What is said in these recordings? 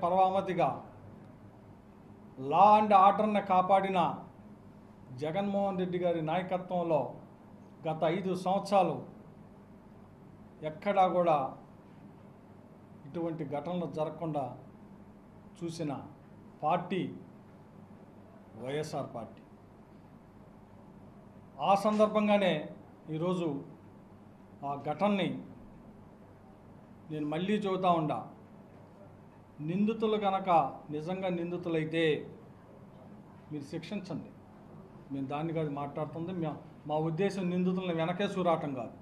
పరమావధిగా law and ఆర్డర్ని కాపాడిన జగన్మోహన్ రెడ్డి గారి నాయకత్వంలో గత 5 సంవత్సరాలు ఎక్కడా కూడా ఇటువంటి ఘటనలు జరగకుండా చూసిన పార్టీ వైఎస్ఆర్ పార్టీ. ఆ సందర్భంగానే ఈరోజు ఆ ఘటనని నేను మళ్ళీ చెబుతా ఉండా. నిందితులు కనుక నిజంగా నిందితులైతే మీరు శిక్షించండి. మేము దాన్ని కాదు మాట్లాడుతుంది. మా ఉద్దేశం నిందితులను వెనకే సూరాటం కాదు.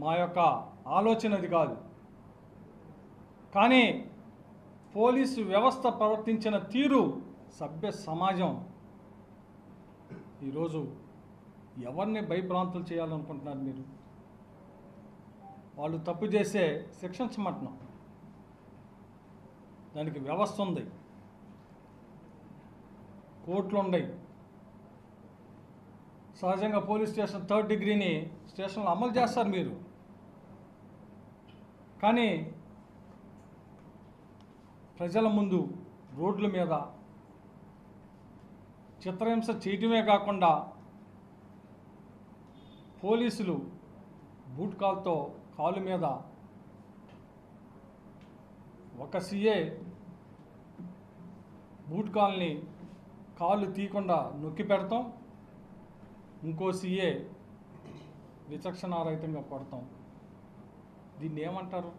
మా యొక్క ఆలోచన అది కాదు. కానీ పోలీసు వ్యవస్థ ప్రవర్తించిన తీరు సభ్య సమాజం ఈరోజు ఎవరిని భయభ్రాంతులు చేయాలనుకుంటున్నారు మీరు? వాళ్ళు తప్పు చేస్తే శిక్షించమంటున్నాం. దానికి వ్యవస్థ ఉంది, కోర్టులు ఉన్నాయి. సహజంగా పోలీస్ స్టేషన్ 3rd డిగ్రీని స్టేషన్లో అమలు చేస్తారు మీరు. కానీ ప్రజల ముందు రోడ్ల మీద చిత్రహింస చేయటమే కాకుండా పోలీసులు బూట్ కాల్తో కాలు మీద ఒక సీఏ బూట్ కాల్ని కాళ్ళు తీయకుండా నొక్కి పెడతాం, ఇంకో సీఏ విచక్షణారహితంగా కొడతాం. దీన్ని ఏమంటారు?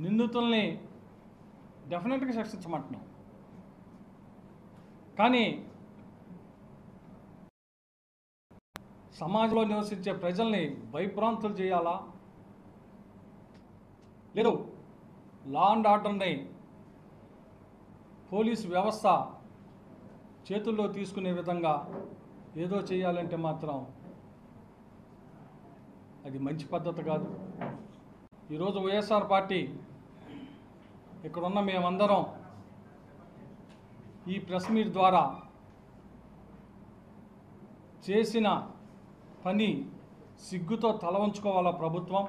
నిందితుల్ని డెఫినెట్గా శిక్షించమంటున్నాం. కానీ సమాజంలో నివసించే ప్రజల్ని భయభ్రాంతులు చేయాలా? లేదు, లా అండ్ ఆర్డర్ని పోలీసు వ్యవస్థ చేతుల్లో తీసుకునే విధంగా ఏదో చేయాలంటే మాత్రం అది మంచి పద్ధతి కాదు. ఈరోజు వైఎస్ఆర్ పార్టీ ఇక్కడున్న మేమందరం ఈ ప్రెస్ మీట్ ద్వారా చేసిన పని సిగ్గుతో తల వంచుకోవాలా ప్రభుత్వం.